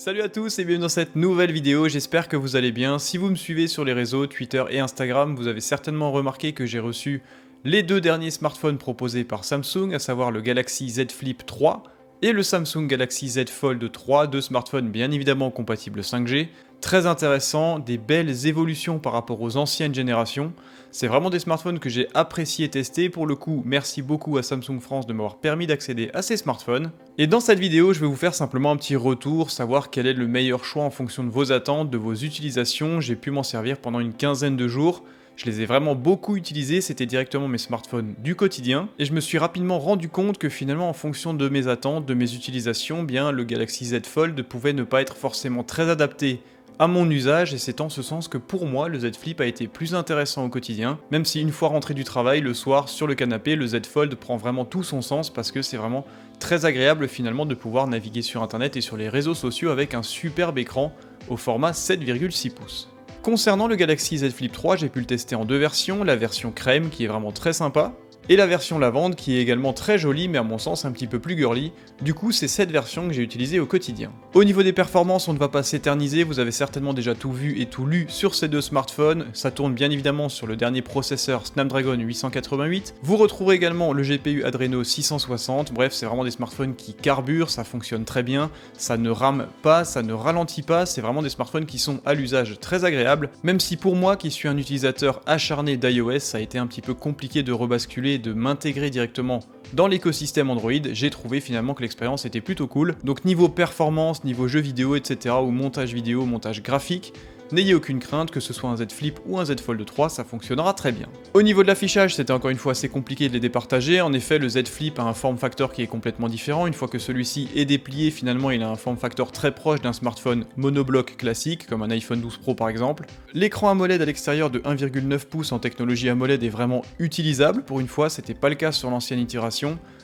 Salut à tous et bienvenue dans cette nouvelle vidéo, j'espère que vous allez bien. Si vous me suivez sur les réseaux Twitter et Instagram, vous avez certainement remarqué que j'ai reçu les deux derniers smartphones proposés par Samsung, à savoir le Galaxy Z Flip 3 et le Samsung Galaxy Z Fold 3, deux smartphones bien évidemment compatibles 5G. Très intéressant, des belles évolutions par rapport aux anciennes générations. C'est vraiment des smartphones que j'ai apprécié tester. Pour le coup, merci beaucoup à Samsung France de m'avoir permis d'accéder à ces smartphones. Et dans cette vidéo, je vais vous faire simplement un petit retour, savoir quel est le meilleur choix en fonction de vos attentes, de vos utilisations. J'ai pu m'en servir pendant une quinzaine de jours. Je les ai vraiment beaucoup utilisés, c'était directement mes smartphones du quotidien. Et je me suis rapidement rendu compte que finalement, en fonction de mes attentes, de mes utilisations, bien le Galaxy Z Fold pouvait ne pas être forcément très adapté à mon usage, et c'est en ce sens que pour moi, le Z Flip a été plus intéressant au quotidien, même si une fois rentré du travail, le soir, sur le canapé, le Z Fold prend vraiment tout son sens parce que c'est vraiment très agréable finalement de pouvoir naviguer sur internet et sur les réseaux sociaux avec un superbe écran au format 7,6 pouces. Concernant le Galaxy Z Flip 3, j'ai pu le tester en deux versions, la version crème qui est vraiment très sympa, et la version lavande qui est également très jolie mais à mon sens un petit peu plus girly. Du coup c'est cette version que j'ai utilisée au quotidien. Au niveau des performances, on ne va pas s'éterniser, vous avez certainement déjà tout vu et tout lu sur ces deux smartphones. Ça tourne bien évidemment sur le dernier processeur Snapdragon 888. Vous retrouverez également le GPU Adreno 660, bref c'est vraiment des smartphones qui carburent, ça fonctionne très bien, ça ne rame pas, ça ne ralentit pas, c'est vraiment des smartphones qui sont à l'usage très agréables, même si pour moi qui suis un utilisateur acharné d'iOS, ça a été un petit peu compliqué de rebasculer, de m'intégrer directement dans l'écosystème Android, j'ai trouvé finalement que l'expérience était plutôt cool. Donc niveau performance, niveau jeux vidéo, etc. ou montage vidéo, montage graphique, n'ayez aucune crainte, que ce soit un Z Flip ou un Z Fold 3, ça fonctionnera très bien. Au niveau de l'affichage, c'était encore une fois assez compliqué de les départager. En effet, le Z Flip a un form factor qui est complètement différent. Une fois que celui-ci est déplié, finalement, il a un form factor très proche d'un smartphone monobloc classique, comme un iPhone 12 Pro par exemple. L'écran AMOLED à l'extérieur de 1,9 pouces en technologie AMOLED est vraiment utilisable. Pour une fois, c'était pas le cas sur l'ancienne itération.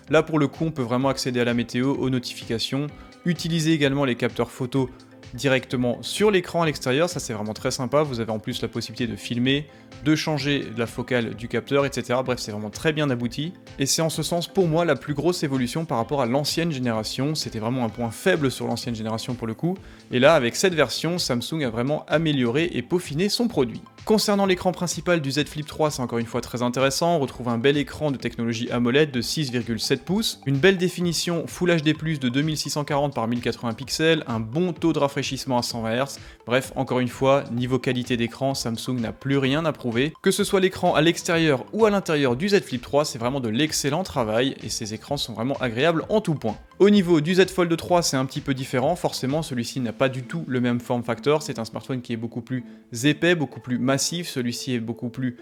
Là, pour le coup, on peut vraiment accéder à la météo, aux notifications, utiliser également les capteurs photo directement sur l'écran à l'extérieur, ça c'est vraiment très sympa, vous avez en plus la possibilité de filmer, de changer la focale du capteur, etc. Bref, c'est vraiment très bien abouti, et c'est en ce sens pour moi la plus grosse évolution par rapport à l'ancienne génération. C'était vraiment un point faible sur l'ancienne génération pour le coup, et là avec cette version, Samsung a vraiment amélioré et peaufiné son produit. Concernant l'écran principal du Z Flip 3, c'est encore une fois très intéressant, on retrouve un bel écran de technologie AMOLED de 6,7 pouces, une belle définition Full HD+, de 2640 par 1080 pixels, un bon taux de rafraîchissement à 120 Hz, bref, encore une fois, niveau qualité d'écran, Samsung n'a plus rien à prouver. Que ce soit l'écran à l'extérieur ou à l'intérieur du Z Flip 3, c'est vraiment de l'excellent travail, et ces écrans sont vraiment agréables en tout point. Au niveau du Z Fold 3, c'est un petit peu différent, forcément celui-ci n'a pas du tout le même form factor, c'est un smartphone qui est beaucoup plus épais, beaucoup plus massif, celui-ci est beaucoup plus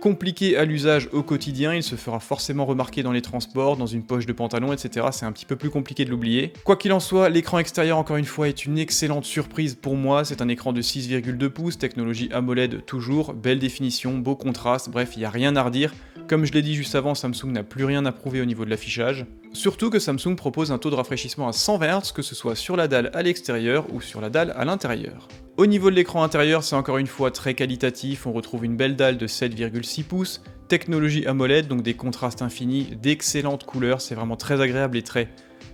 compliqué à l'usage au quotidien, il se fera forcément remarquer dans les transports, dans une poche de pantalon, etc. C'est un petit peu plus compliqué de l'oublier. Quoi qu'il en soit, l'écran extérieur, encore une fois, est une excellente surprise pour moi. C'est un écran de 6,2 pouces, technologie AMOLED toujours, belle définition, beau contraste, bref, il n'y a rien à redire. Comme je l'ai dit juste avant, Samsung n'a plus rien à prouver au niveau de l'affichage. Surtout que Samsung propose un taux de rafraîchissement à 120 Hz, que ce soit sur la dalle à l'extérieur ou sur la dalle à l'intérieur. Au niveau de l'écran intérieur, c'est encore une fois très qualitatif, on retrouve une belle dalle de 7,6 pouces, technologie AMOLED, donc des contrastes infinis, d'excellentes couleurs, c'est vraiment très agréable et très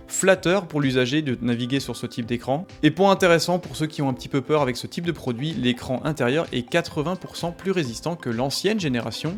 flatteur pour l'usager de naviguer sur ce type d'écran. Et point intéressant pour ceux qui ont un petit peu peur avec ce type de produit, l'écran intérieur est 80% plus résistant que l'ancienne génération,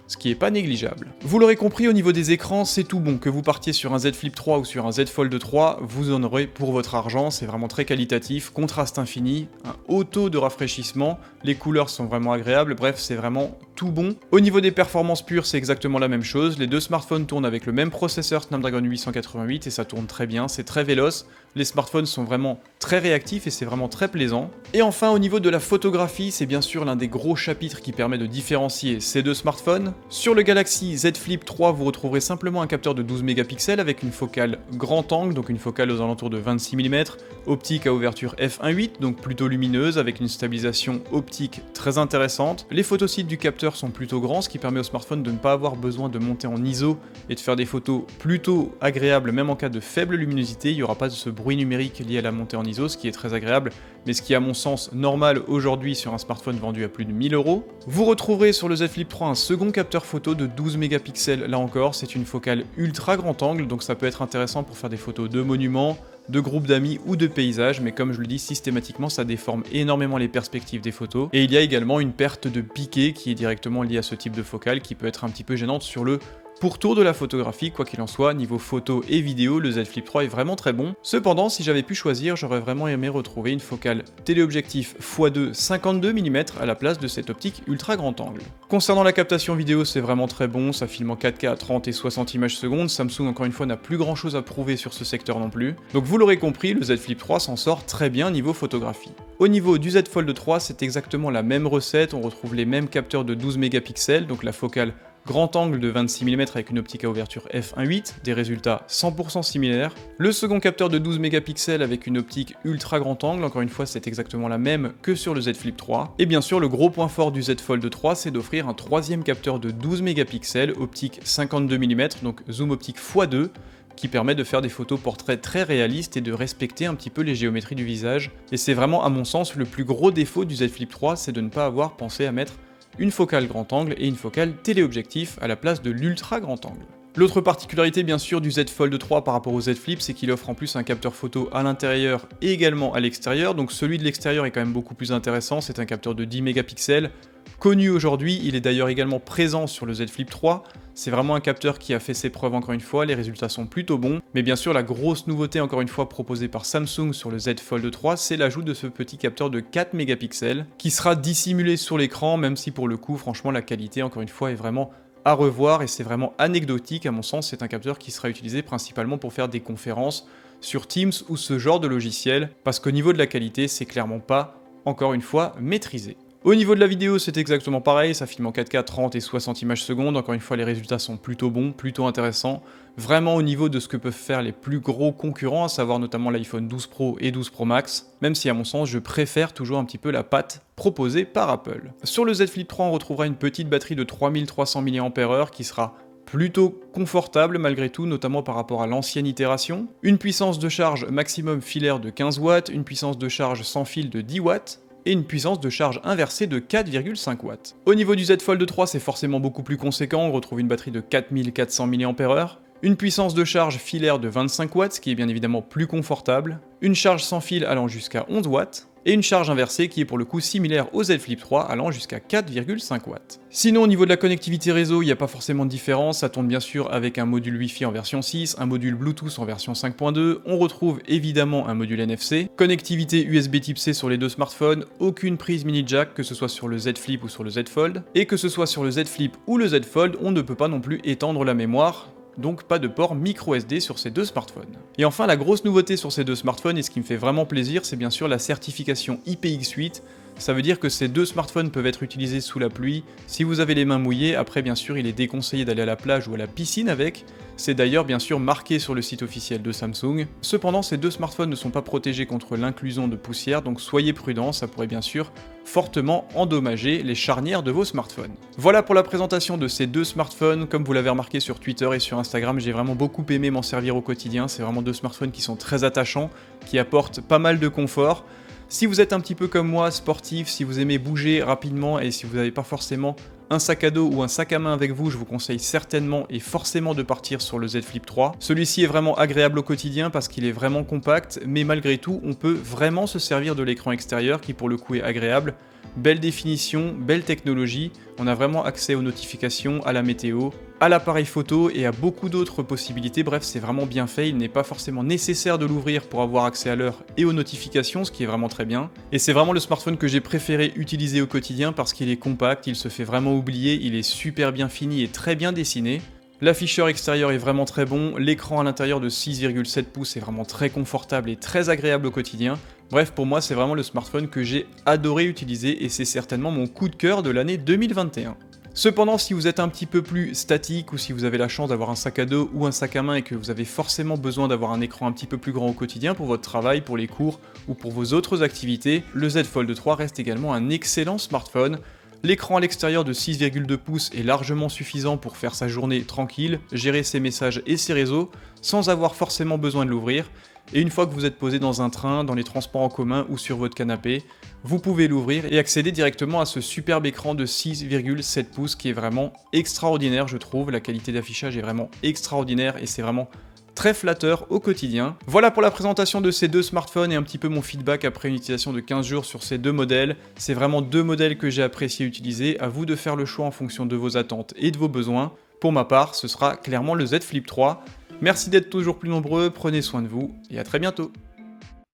ce qui est pas négligeable. Vous l'aurez compris, au niveau des écrans, c'est tout bon. Que vous partiez sur un Z Flip 3 ou sur un Z Fold 3, vous en aurez pour votre argent, c'est vraiment très qualitatif, contraste infini, un haut taux de rafraîchissement, les couleurs sont vraiment agréables, bref, c'est vraiment tout bon. Au niveau des performances pures, c'est exactement la même chose, les deux smartphones tournent avec le même processeur Snapdragon 888 et ça tourne très bien, c'est très véloce, les smartphones sont vraiment très réactifs et c'est vraiment très plaisant. Et enfin, au niveau de la photographie, c'est bien sûr l'un des gros chapitres qui permet de différencier ces deux smartphones. Sur le Galaxy Z Flip 3, vous retrouverez simplement un capteur de 12 mégapixels avec une focale grand angle, donc une focale aux alentours de 26 mm, optique à ouverture f1.8, donc plutôt lumineuse, avec une stabilisation optique très intéressante. Les photosites du capteur sont plutôt grands, ce qui permet au smartphone de ne pas avoir besoin de monter en ISO et de faire des photos plutôt agréables, même en cas de faible luminosité. Il n'y aura pas de ce bruit numérique lié à la montée en ISO, ce qui est très agréable, mais ce qui est à mon sens normal aujourd'hui sur un smartphone vendu à plus de 1000 €. Vous retrouverez sur le Z Flip 3 un second capteur photo de 12 mégapixels, là encore, c'est une focale ultra grand angle, donc ça peut être intéressant pour faire des photos de monuments, de groupes d'amis ou de paysages, mais comme je le dis, systématiquement ça déforme énormément les perspectives des photos. Et il y a également une perte de piqué qui est directement liée à ce type de focale qui peut être un petit peu gênante sur le pourtour de la photographie. Quoi qu'il en soit, niveau photo et vidéo, le Z Flip 3 est vraiment très bon. Cependant, si j'avais pu choisir, j'aurais vraiment aimé retrouver une focale téléobjectif x2 52 mm à la place de cette optique ultra grand angle. Concernant la captation vidéo, c'est vraiment très bon, ça filme en 4K à 30 et 60 images secondes. Samsung, encore une fois, n'a plus grand chose à prouver sur ce secteur non plus. Donc vous l'aurez compris, le Z Flip 3 s'en sort très bien niveau photographie. Au niveau du Z Fold 3, c'est exactement la même recette, on retrouve les mêmes capteurs de 12 mégapixels, donc la focale grand angle de 26 mm avec une optique à ouverture f1.8, des résultats 100% similaires. Le second capteur de 12 mégapixels avec une optique ultra grand angle, encore une fois c'est exactement la même que sur le Z Flip 3. Et bien sûr le gros point fort du Z Fold 3 c'est d'offrir un troisième capteur de 12 mégapixels, optique 52 mm, donc zoom optique x2, qui permet de faire des photos portraits très réalistes et de respecter un petit peu les géométries du visage. Et c'est vraiment à mon sens le plus gros défaut du Z Flip 3, c'est de ne pas avoir pensé à mettre une focale grand angle et une focale téléobjectif à la place de l'ultra grand angle. L'autre particularité bien sûr du Z Fold 3 par rapport au Z Flip, c'est qu'il offre en plus un capteur photo à l'intérieur et également à l'extérieur, donc celui de l'extérieur est quand même beaucoup plus intéressant, c'est un capteur de 10 mégapixels, connu aujourd'hui, il est d'ailleurs également présent sur le Z Flip 3, c'est vraiment un capteur qui a fait ses preuves encore une fois, les résultats sont plutôt bons, mais bien sûr la grosse nouveauté encore une fois proposée par Samsung sur le Z Fold 3, c'est l'ajout de ce petit capteur de 4 mégapixels, qui sera dissimulé sur l'écran, même si pour le coup franchement la qualité encore une fois est vraiment à revoir et c'est vraiment anecdotique à mon sens, c'est un capteur qui sera utilisé principalement pour faire des conférences sur Teams ou ce genre de logiciel, parce qu'au niveau de la qualité c'est clairement pas, encore une fois, maîtrisé. Au niveau de la vidéo, c'est exactement pareil, ça filme en 4K 30 et 60 images secondes, encore une fois les résultats sont plutôt bons, plutôt intéressants, vraiment au niveau de ce que peuvent faire les plus gros concurrents, à savoir notamment l'iPhone 12 Pro et 12 Pro Max, même si à mon sens je préfère toujours un petit peu la patte proposée par Apple. Sur le Z Flip 3 on retrouvera une petite batterie de 3300 mAh qui sera plutôt confortable malgré tout, notamment par rapport à l'ancienne itération, une puissance de charge maximum filaire de 15 watts, une puissance de charge sans fil de 10 watts, et une puissance de charge inversée de 4,5 watts. Au niveau du Z Fold 3, c'est forcément beaucoup plus conséquent, on retrouve une batterie de 4400 mAh, une puissance de charge filaire de 25 watts, ce qui est bien évidemment plus confortable, une charge sans fil allant jusqu'à 11 watts, et une charge inversée qui est pour le coup similaire au Z Flip 3 allant jusqu'à 4,5 watts. Sinon au niveau de la connectivité réseau, il n'y a pas forcément de différence, ça tourne bien sûr avec un module Wi-Fi en version 6, un module Bluetooth en version 5.2, on retrouve évidemment un module NFC, connectivité USB Type C sur les deux smartphones, aucune prise mini jack que ce soit sur le Z Flip ou sur le Z Fold, et que ce soit sur le Z Flip ou le Z Fold, on ne peut pas non plus étendre la mémoire, donc pas de port micro SD sur ces deux smartphones. Et enfin la grosse nouveauté sur ces deux smartphones, et ce qui me fait vraiment plaisir, c'est bien sûr la certification IPX8, ça veut dire que ces deux smartphones peuvent être utilisés sous la pluie, si vous avez les mains mouillées, après bien sûr il est déconseillé d'aller à la plage ou à la piscine avec, c'est d'ailleurs bien sûr marqué sur le site officiel de Samsung. Cependant ces deux smartphones ne sont pas protégés contre l'inclusion de poussière, donc soyez prudents, ça pourrait bien sûr fortement endommager les charnières de vos smartphones. Voilà pour la présentation de ces deux smartphones, comme vous l'avez remarqué sur Twitter et sur Instagram, j'ai vraiment beaucoup aimé m'en servir au quotidien, c'est vraiment deux smartphones qui sont très attachants, qui apportent pas mal de confort. Si vous êtes un petit peu comme moi, sportif, si vous aimez bouger rapidement et si vous n'avez pas forcément un sac à dos ou un sac à main avec vous, je vous conseille certainement et forcément de partir sur le Z Flip 3. Celui-ci est vraiment agréable au quotidien parce qu'il est vraiment compact, mais malgré tout, on peut vraiment se servir de l'écran extérieur qui pour le coup est agréable. Belle définition, belle technologie, on a vraiment accès aux notifications, à la météo, à l'appareil photo et à beaucoup d'autres possibilités, bref c'est vraiment bien fait, il n'est pas forcément nécessaire de l'ouvrir pour avoir accès à l'heure et aux notifications, ce qui est vraiment très bien. Et c'est vraiment le smartphone que j'ai préféré utiliser au quotidien parce qu'il est compact, il se fait vraiment oublier, il est super bien fini et très bien dessiné. L'afficheur extérieur est vraiment très bon, l'écran à l'intérieur de 6,7 pouces est vraiment très confortable et très agréable au quotidien. Bref, pour moi, c'est vraiment le smartphone que j'ai adoré utiliser et c'est certainement mon coup de cœur de l'année 2021. Cependant, si vous êtes un petit peu plus statique ou si vous avez la chance d'avoir un sac à dos ou un sac à main et que vous avez forcément besoin d'avoir un écran un petit peu plus grand au quotidien pour votre travail, pour les cours ou pour vos autres activités, le Z Fold 3 reste également un excellent smartphone. L'écran à l'extérieur de 6,2 pouces est largement suffisant pour faire sa journée tranquille, gérer ses messages et ses réseaux, sans avoir forcément besoin de l'ouvrir. Et une fois que vous êtes posé dans un train, dans les transports en commun ou sur votre canapé, vous pouvez l'ouvrir et accéder directement à ce superbe écran de 6,7 pouces qui est vraiment extraordinaire je trouve. La qualité d'affichage est vraiment extraordinaire et c'est vraiment très flatteur au quotidien. Voilà pour la présentation de ces deux smartphones et un petit peu mon feedback après une utilisation de 15 jours sur ces deux modèles. C'est vraiment deux modèles que j'ai apprécié utiliser, à vous de faire le choix en fonction de vos attentes et de vos besoins. Pour ma part, ce sera clairement le Z Flip 3. Merci d'être toujours plus nombreux, prenez soin de vous et à très bientôt.